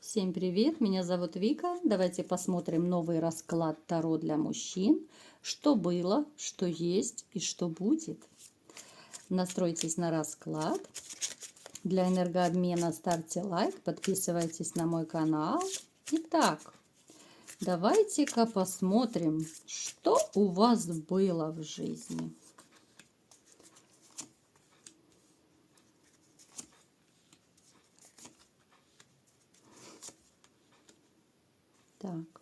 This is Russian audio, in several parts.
Всем привет, меня зовут Вика. Давайте посмотрим новый расклад Таро для мужчин. Что было, что есть и что будет. Настройтесь на расклад. Для энергообмена ставьте лайк, подписывайтесь на мой канал. Итак, давайте-ка посмотрим, что у вас было в жизни. Так,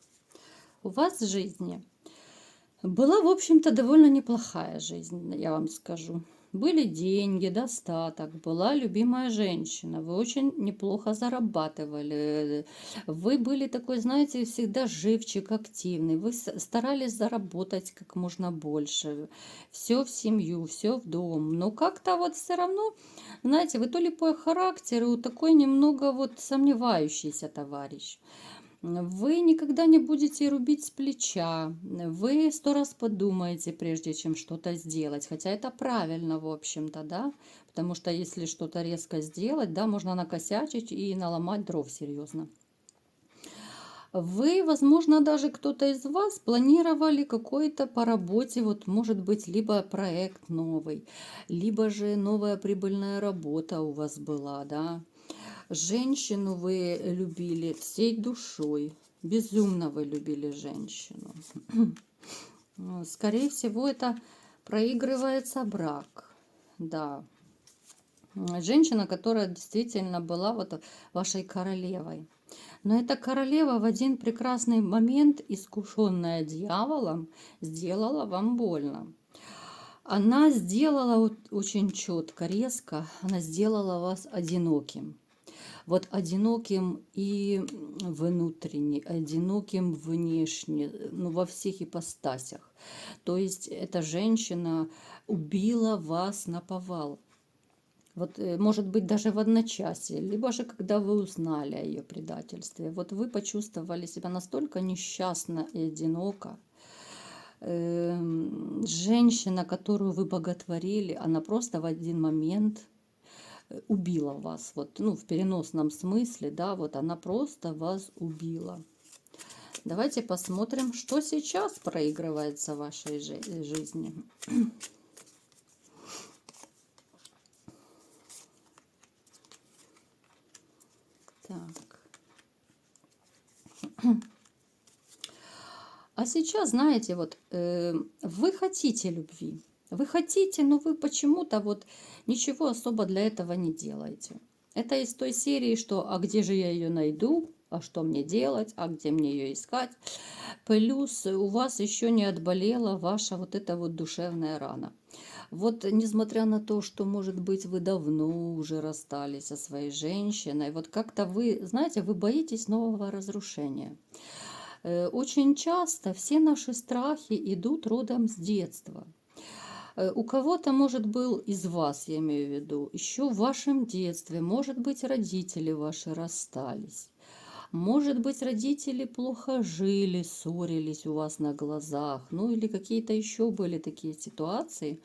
у вас в жизни была, в общем-то, довольно неплохая жизнь, я вам скажу. Были деньги, достаток, была любимая женщина, вы очень неплохо зарабатывали, вы были такой, знаете, всегда живчик, активный, вы старались заработать как можно больше, все в семью, все в дом, но как-то вот все равно, знаете, вы то ли по характеру такой немного вот сомневающийся товарищ. Вы никогда не будете рубить с плеча, вы 100 раз подумаете, прежде чем что-то сделать, хотя это правильно, в общем-то, да, потому что если что-то резко сделать, да, можно накосячить и наломать дров серьезно. Вы, возможно, даже кто-то из вас планировали какой-то по работе, вот может быть, либо проект новый, либо же новая прибыльная работа у вас была, да. Женщину вы любили всей душой, безумно вы любили женщину. Скорее всего, это проигрывается брак, да. Женщина, которая действительно была вот вашей королевой. Но эта королева в один прекрасный момент, искушенная дьяволом, сделала вам больно. Она сделала очень четко, резко, она сделала вас одиноким. Вот одиноким и внутренне, одиноким внешне, ну, во всех ипостасях. То есть эта женщина убила вас наповал. Вот, может быть, даже в одночасье, либо же когда вы узнали о ее предательстве. Вот вы почувствовали себя настолько несчастно и одиноко. Женщина, которую вы боготворили, она просто в один момент убила вас, вот, ну, в переносном смысле, да, вот она просто вас убила. Давайте посмотрим, что сейчас проигрывается в вашей жизни. Так. А сейчас, знаете, вот вы хотите любви, вы хотите, но вы почему-то вот ничего особо для этого не делаете. Это из той серии, что «а где же я ее найду?», «а что мне делать?», «а где мне ее искать?». Плюс у вас еще не отболела ваша вот эта вот душевная рана. Вот несмотря на то, что, может быть, вы давно уже расстались со своей женщиной, вот как-то вы, знаете, вы боитесь нового разрушения. Очень часто все наши страхи идут родом с детства. У кого-то, может, был из вас, я имею в виду, еще в вашем детстве, может быть, родители ваши расстались. Может быть, родители плохо жили, ссорились у вас на глазах, ну или какие-то еще были такие ситуации,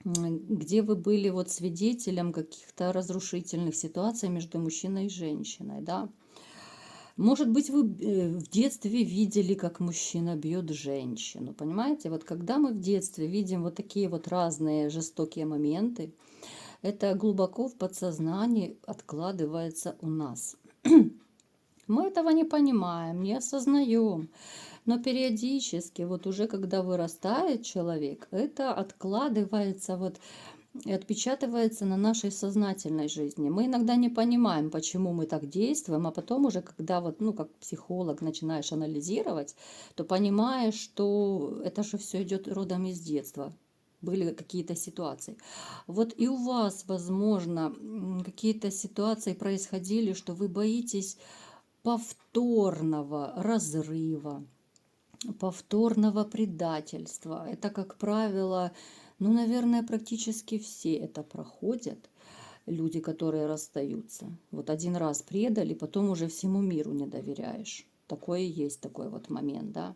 где вы были вот свидетелем каких-то разрушительных ситуаций между мужчиной и женщиной, да. Может быть, вы в детстве видели, как мужчина бьет женщину, понимаете? Вот когда мы в детстве видим вот такие вот разные жестокие моменты, это глубоко в подсознании откладывается у нас. Мы этого не понимаем, не осознаем, но периодически, вот уже когда вырастает человек, это откладывается вот и отпечатывается на нашей сознательной жизни. Мы иногда не понимаем, почему мы так действуем, а потом уже, когда вот, ну, как психолог начинаешь анализировать, то понимаешь, что это же все идет родом из детства. Были какие-то ситуации. Вот и у вас, возможно, какие-то ситуации происходили, что вы боитесь повторного разрыва, повторного предательства. Это, как правило, ну, наверное, практически все это проходят, люди, которые расстаются. Вот один раз предали, потом уже всему миру не доверяешь. Такое есть такой вот момент, да.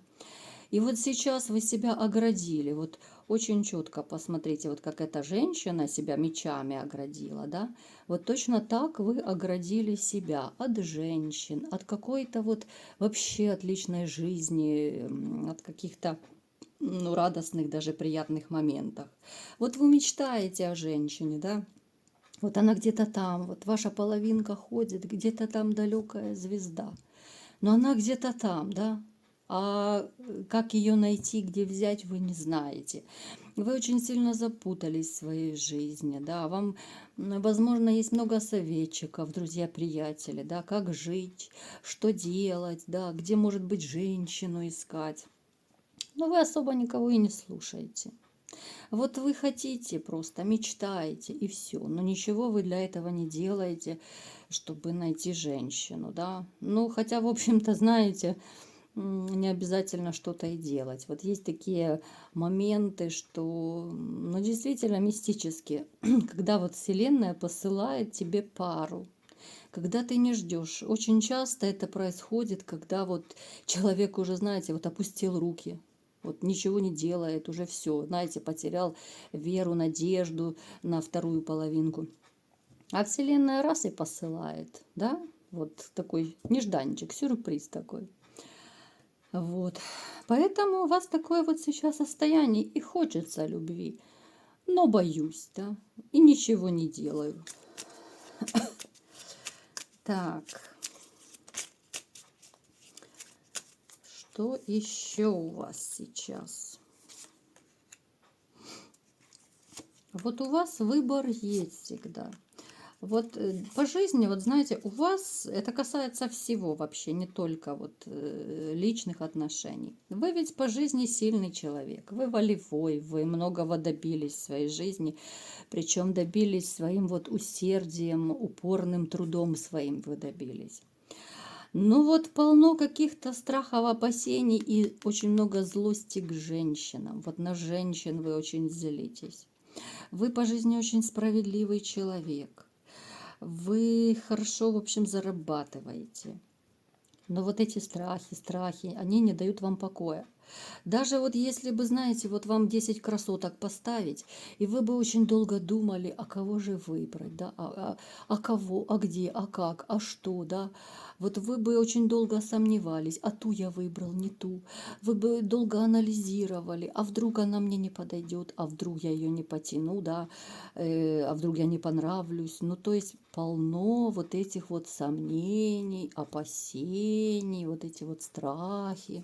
И вот сейчас вы себя оградили. Вот очень четко посмотрите, вот как эта женщина себя мечами оградила, да? Вот точно так вы оградили себя от женщин, от какой-то вот вообще от личной жизни, от каких-то ну, радостных, даже приятных моментах. Вот вы мечтаете о женщине, да? Вот она где-то там, вот ваша половинка ходит, где-то там далекая звезда. Но она где-то там, да? А как ее найти, где взять, вы не знаете. Вы очень сильно запутались в своей жизни, да, вам, возможно, есть много советчиков, друзья, приятели, да, как жить, что делать, да, где, может быть, женщину искать. Но вы особо никого и не слушаете. Вот вы хотите просто, мечтаете и все, но ничего вы для этого не делаете, чтобы найти женщину, да. Ну, хотя, в общем-то, знаете, не обязательно что-то и делать. Вот есть такие моменты, что, ну, действительно мистические, когда вот Вселенная посылает тебе пару, когда ты не ждешь. Очень часто это происходит, когда вот человек уже, знаете, вот опустил руки, вот ничего не делает, уже все, знаете, потерял веру, надежду на вторую половинку. А Вселенная раз и посылает, да, вот такой нежданчик, сюрприз такой. Вот. Поэтому у вас такое вот сейчас состояние, и хочется любви, но боюсь, да, и ничего не делаю. Так, что еще у вас сейчас? Вот у вас выбор есть всегда. Вот по жизни, вот знаете, у вас это касается всего вообще, не только вот личных отношений. Вы ведь по жизни сильный человек, вы волевой, вы многого добились в своей жизни, причем добились своим вот усердием, упорным трудом своим вы добились. Ну вот полно каких-то страхов, опасений и очень много злости к женщинам. Вот на женщин вы очень злитесь. Вы по жизни очень справедливый человек. Вы хорошо, в общем, зарабатываете. Но вот эти страхи, они не дают вам покоя. Даже вот если бы, знаете, вот вам 10 красоток поставить, и вы бы очень долго думали, а кого же выбрать, да, а кого, а где, а как, а что, да. Вот вы бы очень долго сомневались, а ту я выбрал, не ту. Вы бы долго анализировали, а вдруг она мне не подойдет, а вдруг я ее не потяну, да, а вдруг я не понравлюсь. Ну, то есть полно вот этих вот сомнений, опасений, вот эти вот страхи.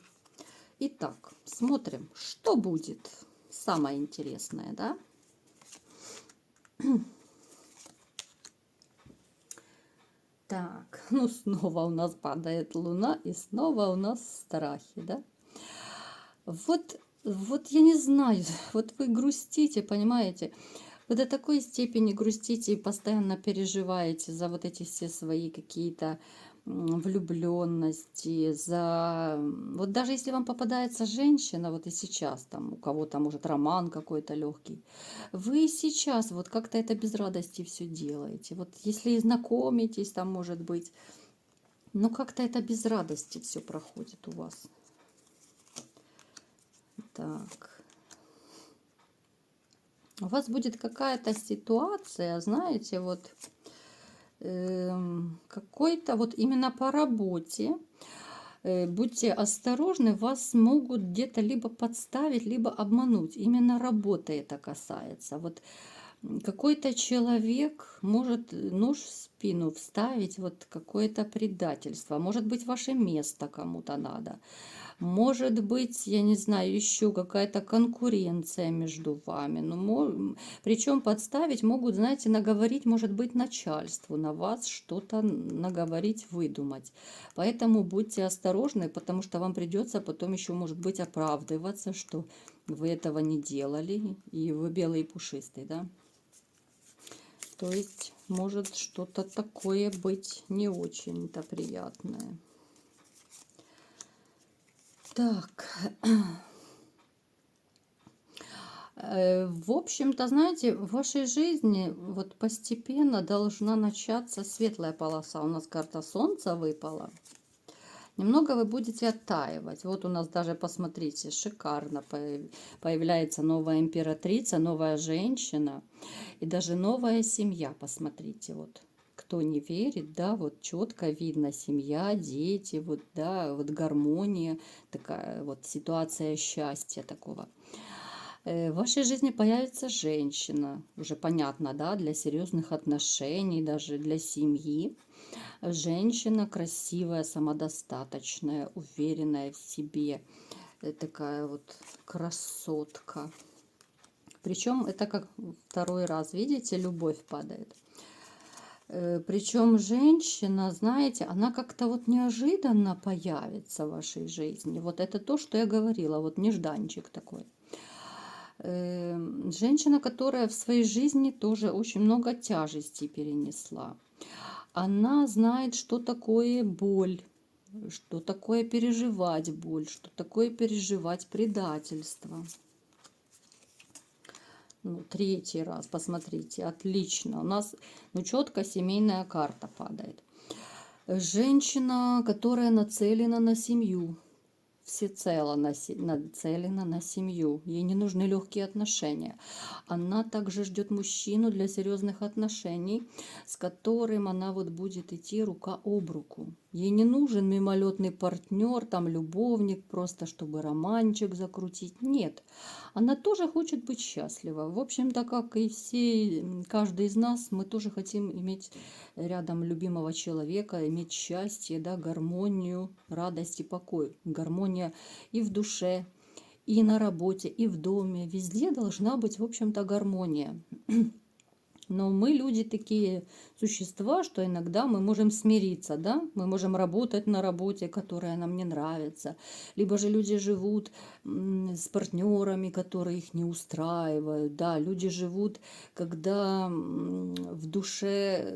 Итак, смотрим, что будет. Самое интересное, да? Так, ну снова у нас падает луна, и снова у нас страхи, да? Вот я не знаю, вот вы грустите, понимаете? Вы до такой степени грустите и постоянно переживаете за вот эти все свои какие-то влюбленности, за... Вот даже если вам попадается женщина, вот и сейчас там у кого-то может роман какой-то легкий, вы сейчас вот как-то это без радости все делаете. Вот если и знакомитесь там, может быть, но как-то это без радости все проходит у вас. Так. У вас будет какая-то ситуация, знаете, вот какой-то вот именно по работе. Будьте осторожны, вас могут где-то либо подставить, либо обмануть. Именно работа это касается. Вот какой-то человек может нож в спину вставить, вот какое-то предательство. Может быть, ваше место кому-то надо. Может быть, я не знаю, еще какая-то конкуренция между вами. Ну, причем подставить могут, знаете, наговорить, может быть, начальству на вас что-то наговорить, выдумать. Поэтому будьте осторожны, потому что вам придется потом еще, может быть, оправдываться, что вы этого не делали, и вы белый и пушистый, да? То есть может что-то такое быть не очень-то приятное. Так, в общем-то, знаете, в вашей жизни вот постепенно должна начаться светлая полоса. У нас карта Солнца выпала. Немного вы будете оттаивать. Вот у нас даже, посмотрите, шикарно появляется новая императрица, новая женщина и даже новая семья. Посмотрите, вот кто не верит, да, вот четко видно семья, дети, вот, да, вот гармония, такая вот ситуация счастья такого. В вашей жизни появится женщина, уже понятно, да, для серьезных отношений, даже для семьи. Женщина красивая, самодостаточная, уверенная в себе, такая вот красотка. Причем это как второй раз, видите, любовь падает. Причем женщина, знаете, она как-то вот неожиданно появится в вашей жизни. Вот это то, что я говорила, вот нежданчик такой. Женщина, которая в своей жизни тоже очень много тяжестей перенесла. Она знает, что такое боль, что такое переживать боль, что такое переживать предательство. Ну, третий раз, посмотрите, отлично. У нас, ну, четко семейная карта падает. Женщина, которая нацелена на семью, всецело нацелена на семью. Ей не нужны легкие отношения. Она также ждет мужчину для серьезных отношений, с которым она вот будет идти рука об руку. Ей не нужен мимолетный партнер, там любовник, просто чтобы романчик закрутить. Нет, она тоже хочет быть счастлива. В общем-то, как и все, каждый из нас, мы тоже хотим иметь рядом любимого человека, иметь счастье, да, гармонию, радость и покой. Гармония и в душе, и на работе, и в доме. Везде должна быть, в общем-то, гармония. Но мы люди такие существа, что иногда мы можем смириться, да, мы можем работать на работе, которая нам не нравится, либо же люди живут с партнерами, которые их не устраивают, да, люди живут, когда в душе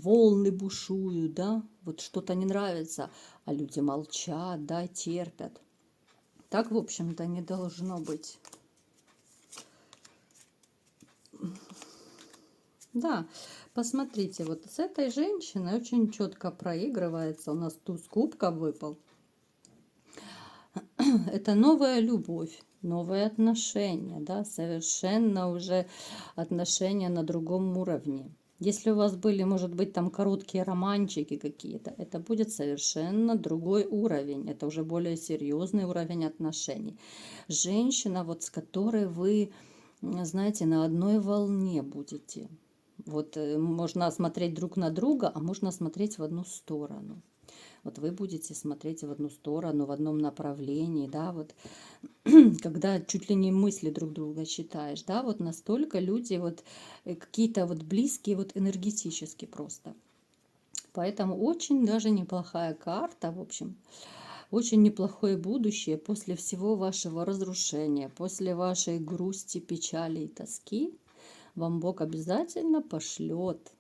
волны бушуют, да, вот что-то не нравится, а люди молчат, да, терпят. Так, в общем-то, не должно быть. Да, посмотрите, вот с этой женщиной очень четко проигрывается. У нас туз кубков выпал. Это новая любовь, новые отношения, да, совершенно уже отношения на другом уровне. Если у вас были, может быть, там короткие романчики какие-то, это будет совершенно другой уровень. Это уже более серьезный уровень отношений. Женщина, вот с которой вы, знаете, на одной волне будете. Вот можно смотреть друг на друга, а можно смотреть в одну сторону. Вот вы будете смотреть в одну сторону, в одном направлении, да, вот когда чуть ли не мысли друг друга читаешь, да, вот настолько люди вот какие-то вот близкие, вот энергетически просто. Поэтому очень даже неплохая карта, в общем, очень неплохое будущее после всего вашего разрушения, после вашей грусти, печали и тоски. Вам Бог обязательно пошлет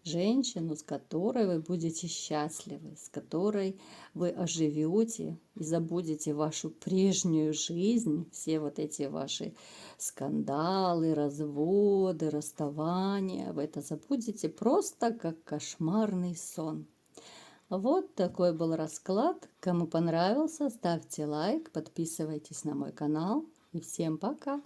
женщину, с которой вы будете счастливы, с которой вы оживете и забудете вашу прежнюю жизнь, все вот эти ваши скандалы, разводы, расставания. Вы это забудете просто как кошмарный сон. Вот такой был расклад. Кому понравился, ставьте лайк, подписывайтесь на мой канал. И всем пока!